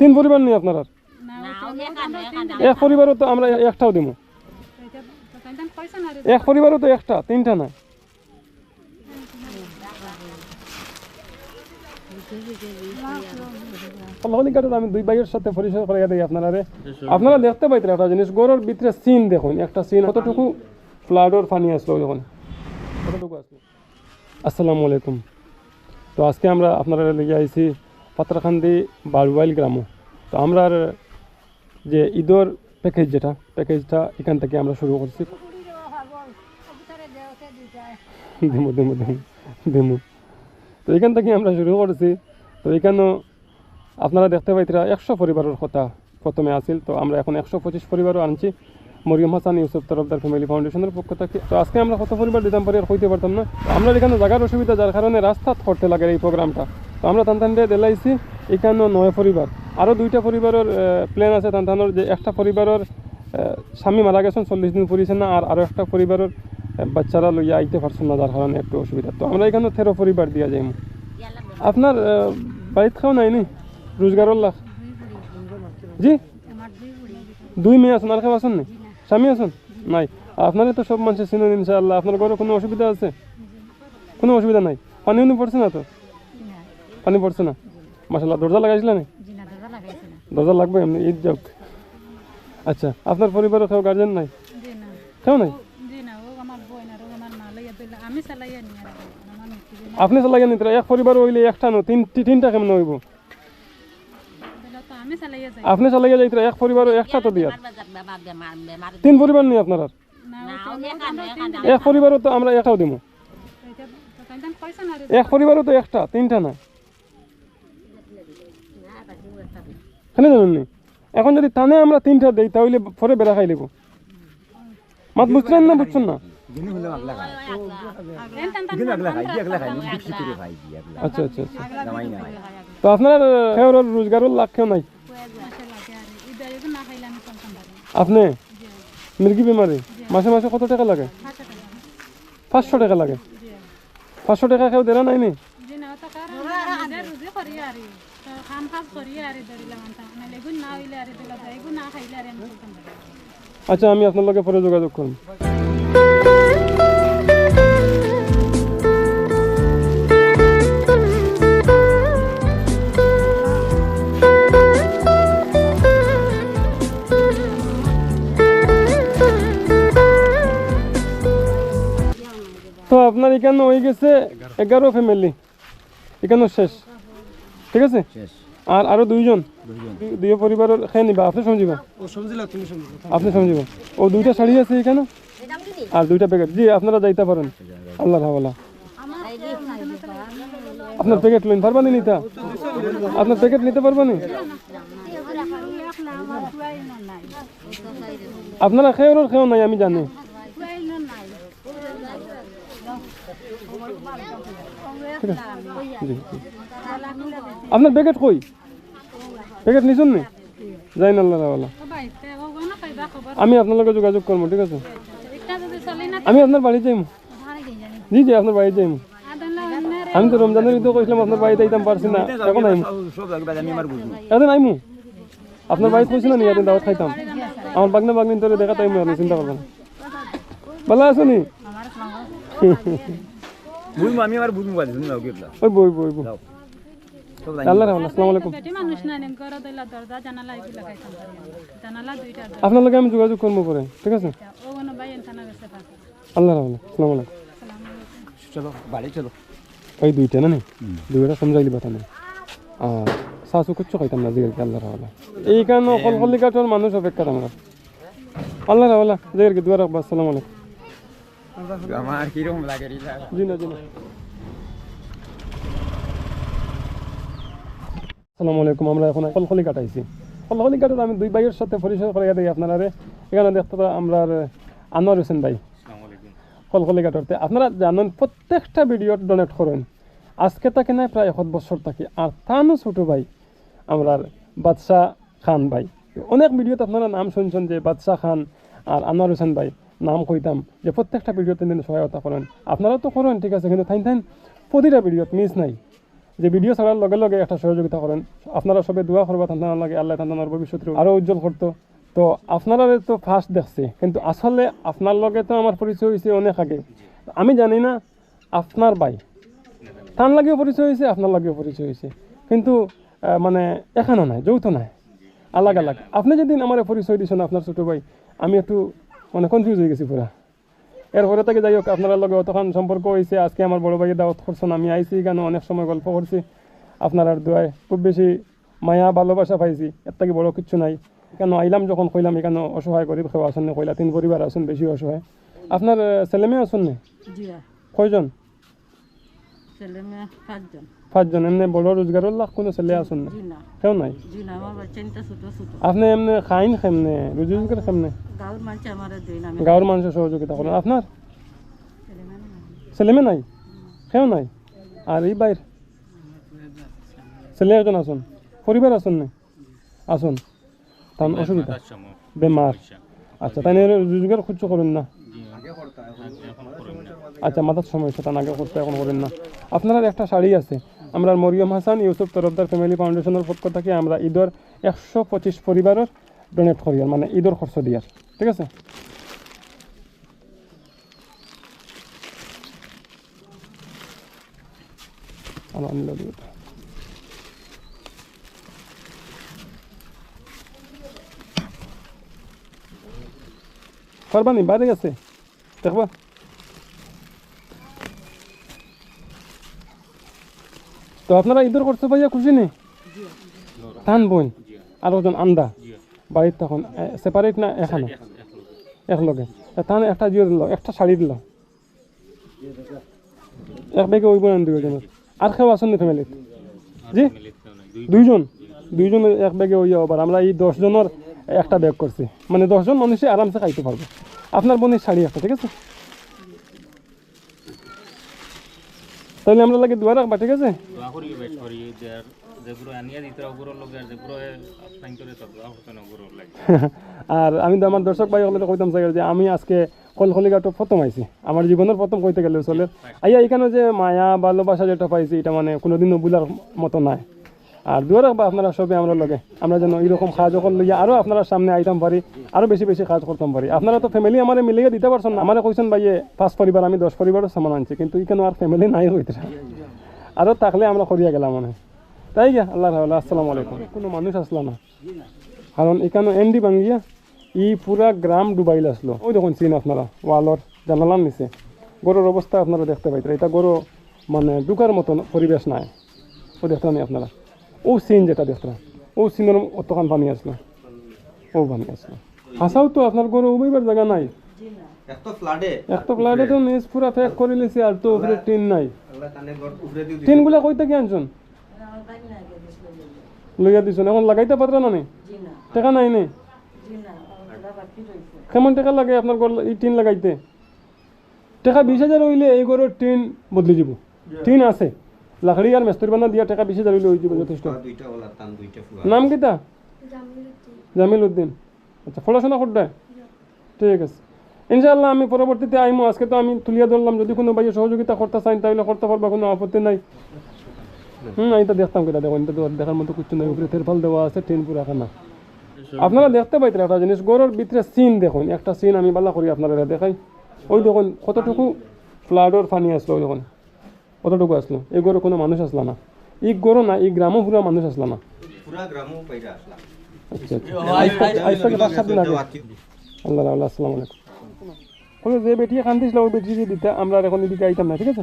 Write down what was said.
তিন পরিবার নেই আপনার আর? এক পরিবারও তো আমরা একটাও দিব, এক পরিবারও তো একটা, তিনটা না। আমি দুই ভাইয়ের সাথে পরিচয় করে দিই আপনারা। আপনারা দেখতে পাইতেন একটা জিনিস, গরুর ভিতরে সিন দেখুন, একটা সিন কতটুকু ফ্লাডর পানি আসলো যখন, কতটুকু আসলো। আসসালামু আলাইকুম। তো আজকে আমরা আপনারা লেগে আইছি পাত্রাখান্দি বারুয়াইল গ্রাম। তো আমরা যে ঈদর প্যাকেজ, যেটা প্যাকেজটা এখান থেকে আমরা শুরু করছি। দেমু তো এখান থেকে আমরা শুরু করেছি। তো এখানেও আপনারা দেখতে পাইতেরা 100 পরিবারের কথা প্রথমে আসিল। তো আমরা এখন 125 পরিবারও আনছি মরিয়ম হাসান ইউসুফ তরফদার ফ্যামিলি ফাউন্ডেশনের পক্ষ থেকে। তো আজকে আমরা কত পরিবার দিতাম পারি আর কইতে পারতাম না। আমরা এখানে জায়গার অসুবিধা, যার কারণে রাস্তা করতে লাগে এই প্রোগ্রামটা। তো আমরা তানতানরে দিলাইছি এখানেও 9 পরিবার, আরও 2টা পরিবারের প্ল্যান আছে তানতানোর। যে একটা পরিবারের স্বামী মারা গেছেন, 40 দিন পড়িয়েছেন না, আর আরও একটা পরিবারের বাচ্চারা লইয়া আইতে পারছেন না, যার কারণে একটু অসুবিধা। তো আমরা এখানে 13 পরিবার দিয়া যাই। আপনার বাড়িতে খাও নাই নি রোজগারের লাখ? জি, 2 মেয়ে আছেন, আর কেউ আছেন নি? স্বামী আছেন নাই? আপনারা তো সব মানুষের চিনেন ইনশাআল্লাহ। আপনার ঘরে কোনো অসুবিধা আছে? কোনো অসুবিধা নাই? পানি উনি পড়ছে না তো? পানি পড়ছে না, মাশাআল্লাহ। দরজা লাগাইছিলেন? দরজা লাগবে এমনি ঈদ যাক। আচ্ছা, আপনার পরিবারে কেউ গার্জেন নাই? কেউ নাই? আপনি চালাইয়া নিতে এক পরিবার হইলে একটা নো তিনটা কেমন হইব? আপনি চালাইয়া যাইতে এক পরিবার একটা তো দিয়া, 3 পরিবার নেই আপনার আর? এক পরিবারও তো আমরা একটাও দিব, এক পরিবারও তো একটা, তিনটা না। কেন জানেননি? এখন যদি টানে আমরা 3টা দেই তাহলে পরে বেড়া খাই লিব। মাত বুঝছেন না? বুঝছেন না? আচ্ছা আচ্ছা আচ্ছা। তো আপনার রোজগারের লাখ কেউ নাই? আপনি মির্গি বেমারি মাসে মাসে কত টাকা লাগে? 500 টাকা লাগে। 500 টাকা কেউ দেরা নাই নি? আচ্ছা, আমি আপনার লগে পরে যোগাযোগ করব। তো আপনার এখানে হয়ে গেছে 11 ফ্যামিলি, এখানে শেষ, ঠিক আছে? আর আরো 2জন, 2 পরিবারের খেয়ে নিবা, আপনি সমঝিবা? আপনি সমঝিবা। ও 2টা শাড়ি আছে এখানে আর 2টা প্যাকেট। জি, আপনারা যাইতে পারেন, আল্লাহর হাওয়ালা। আপনার প্যাকেট লইন পারবানি নিতা? আপনার প্যাকেট নিতে পারবানি? আপনারা খেয়েও নাই, আমি জানি। আপনার প্যাকেট কই? প্যাকেট নিছুন নি? যাই না, আল্লাহ। আমি আপনার লগে যোগাযোগ করবো, ঠিক আছে? আমি আপনার বাড়ি যাইমু। জি জি, আপনার বাড়ি যাইমু। আমি তো রমজানের ঈদও কইছিলাম আপনার বাড়িতে আইতাম, পারছি না, এখন আইমু। এখন আইমু আপনার বাড়িতে কইছি না নি, এদিন দাওয়াত খাইতাম। আমার বাগনা বাগনিন তোরে দেখা তাইমু, আপনি চিন্তা করবেন। ভালো আছো নি? আমি আবার বুঝবো বাজে তুমি ওকে না ওই বই আল্লাহ রাহমান। আসসালামু আলাইকুম। আপনার লগে আমি যোগাযোগ করবো পরে, ঠিক আছে? আল্লাহ রাহমান। আসসালামু আলাইকুম। চলো বাড়ি চলো। ওই 2টা না নি, 2টা সমঝাইলি কথা নেই। আর শাশু কুচ্ছু খাইতাম না জিগার, আল্লাহ রাহমান। এইখানে কলকলি কাঠর মানুষ অপেক্ষা আমরা। আল্লাহ রাহমান জিগার কি দুয়া রাখবা। আসসালামু আলাইকুম। আমার কিরকম লাগে রে? জি না। আসসালামু আলাইকুম। আমরা এখন কলকলি কাটাইছি। কলকলি কাটার আমি 2 ভাইয়ের সাথে পরিচয় করে দিই আপনারা। এখানে দেখতে আমরা আনোয়ার হোসেন ভাই কলকলি কাটারতে। আপনারা জানেন প্রত্যেকটা ভিডিও ডোনেট করেন। আজকে তাকে নাই প্রায় 1 বছর থাকি। আর তানও ছোট ভাই আমরা বাদশাহ খান ভাই, অনেক ভিডিওতে আপনারা নাম শুনছেন যে বাদশাহ খান আর আনোয়ার হোসেন ভাই নাম কইতাম, যে প্রত্যেকটা ভিডিওতে সহায়তা করেন। আপনারাও তো করেন, ঠিক আছে, কিন্তু থাইন প্রতিটা ভিডিওত মিস নাই। যে ভিডিও ছাড়ার লগে লগে একটা সহযোগিতা করেন। আপনারা সবে দোয়া করবা তান্তানোর লাগে, আল্লাহ তান্তানোর ভবিষ্যতে আরও উজ্জ্বল করতো। তো আপনারা তো ফার্স্ট দেখছে, কিন্তু আসলে আপনার লগে তো আমার পরিচয় হয়েছে অনেক আগে। আমি জানি না আপনার ভাই তার লাগেও পরিচয় হয়েছে, আপনার লাগেও পরিচয় হয়েছে, কিন্তু মানে এখানেও নাই, যৌথ নাই, আলাগ আলাগ। আপনি যেদিন আমার পরিচয় দিয়েছেন আপনার ছোটো ভাই, আমি একটু মানে কনফিউজ হয়ে গেছি পুরা। এরপরে থেকে যাই হোক, আপনার লগে অতখান সম্পর্ক হয়েছে। আজকে আমার বড় ভাইয়ের দাওয়াত করছেন, আমি আইসি কেন, অনেক সময় গল্প করছি আপনার আর দোয়ায়, খুব বেশি মায়া ভালোবাসা পাইছি, এর থেকে বড় কিছু নাই। কেন আইলাম যখন কইলাম এখানে অসহায় গরিব কেউ আসেন না, কইলা 3 পরিবার আসুন, বেশি অসহায়। আপনার ছেলে মেয়ে আসুন না? কয়জন? ছেলে মেয়ে 5 জন। 5 জন। এমনি বড় রোজগারের লাখ কোনো ছেলে আসুন না? কেউ নাই? আমার বাচ্চা ছোট ছোট। আপনি এমনি খাইন কেমনে, রোজগার কেমনে? গাঁর মানুষ আমার দুই নামে। গাঁর মানুষের সহযোগিতা করেন। আপনার ছেলে মেয়ে নাই? কেউ নাই? আর এই বাইর ছেলে একজন আসুন, পরিবার আসুন না? আসুন, তার অসুবিধা বেমার। আচ্ছা, তাই রোজগার খুঁজছো করেন না? আচ্ছা, মাথার সমস্যা, তার আগে করতে এখন করেন না। আপনার একটা শাড়ি আছে, আমরা মরিয়ম হাসান ইউসুফ তরফদার ফ্যামিলি ফাউন্ডেশনের পক্ষ থেকে আমরা ঈদের 125 পরিবারের ডোনেট করি, মানে ঈদের খরচ দিয়ার, ঠিক আছে? পারবানি, বাইরে গেছে দেখবা। তো আপনারা ঈদের করতে পাইয়া খুশি নেই? টান বোন আর ওজন আন্দা বাড়ির তখন সেপারেট না এখানে একলগে, টান একটা জিও দিল, একটা শাড়ি দিল, এক বেগে ওই বোন দুজনের। আর কেউ আসেন নি ফ্যামিলিত? জি, দুইজন এক ব্যাগে ওই আবার। আমরা এই 10 জনের একটা ব্যাগ করছি, মানে 10 জন মানুষই আরামসে খাইতে পারবো। আপনার বোনের শাড়ি একটা, ঠিক আছে? তাহলে আমরা লাগে দোয়া রাখবা, ঠিক আছে? আর আমি তো আমার দর্শক ভাই হলে কইতাম চাই যে আমি আজকে কলকলিঘাট প্রথম আইছি, আমার জীবনের প্রথম কইতে গেলে চলে। আইয়া এখানে যে মায়া ভালোবাসা যেটা পাইছি, এটা মানে কোনোদিনও বুলার মতো নাই। আর দোয়া রাখবা আপনারা সবে আমরা লগে, আমরা যেন এরকম কাজ কল লইয়া আরও আপনারা সামনে আইতাম পারি, আরও বেশি বেশি কাজ করতাম পারি। আপনারা তো ফ্যামিলি আমার মিলিয়ে দিতে পারছেন না। আমার কইছেন ভাইয়ে 5 পরিবার, আমি 10 পরিবারও সামান আনছি, কিন্তু এখানে আর ফ্যামিলি নাই হইতে, আরও থাকলে আমরা করিয়া গেলাম মনে। তাই গিয়া আল্লাহ রাহলা, আসসালামু আলাইকুম। কোনো মানুষ আসলো না, কারণ এখানে এন্ডি ভাঙ্গিয়া ই পুরা গ্রাম ডুবাইল আসলো। ওই দেখুন চিন আপনারা ওয়ালর জানালার নিচে গরুর অবস্থা আপনারা দেখতে পাইতেন। এটা গরু মানে ঢুকার মতন পরিবেশ নাই। ও দেখলাম আপনারা, ও সিন যেটা দেখলাম, ও সিনের অতখান পানি আসলো, ও পানি আসলো। হাসাও তো আপনার গরু উবাইবার জায়গা নাই। এক তো ফ্লাডে তো নিজ পুরা ফেক করে লিছি, আর তো উপরে টিন নাই। টিনগুলা কই থেকে আনছুন? লইয়া দিছুন, এখন লাগাইতে পাত্র না নি? টাকা নাই নি? কেমন টাকা লাগে আপনার এই টিন লাগাইতে? টাকা 20,000 হইলে এই গরুর টিন বদলে যাব। টিন আছে, লাকড়ি আর মেস্তরি বানা দিয়া টাকা 20,000 হইলে হয়ে যাব যথেষ্ট। নাম কিতা? জামিল উদ্দিন। আচ্ছা, পড়াশোনা করতে? ঠিক আছে, ইনশাআল্লাহ আমি পরবর্তীতে আইমো। আজকে তো আমি তুলিয়া ধরলাম, যদি কোনো ভাই সহযোগিতা করতে চান তাহলে করতে পারবা, কোনো আপত্তি নাই। এটা দেখতাম কেটা, দেখুন এটা তো দেখার মতো কিছু নাই। উপরে তেরপাল দেওয়া আছে, টিন পুরা খানা। আপনারা দেখতে পাইতেন একটা জিনিস, গরুর ভিতরে সিন দেখুন, একটা সিন আমি বালা করি আপনারা দেখাই। ওই দেখুন কতটুকু ফ্লাডর পানি আসলো, ওই দেখুন কতটুকু আসলো। এই গরু কোনো মানুষ আসলো না, এই গরু না, এই গ্রামও পুরা মানুষ আসলো না। আচ্ছা আচ্ছা, আল্লাহ আল্লাহ, আসসালামু আলাইকুম। যে বেটি খান দিছিল ওই বেটি দিতে আমরা এখন এদিকে আইতাম না, ঠিক আছে?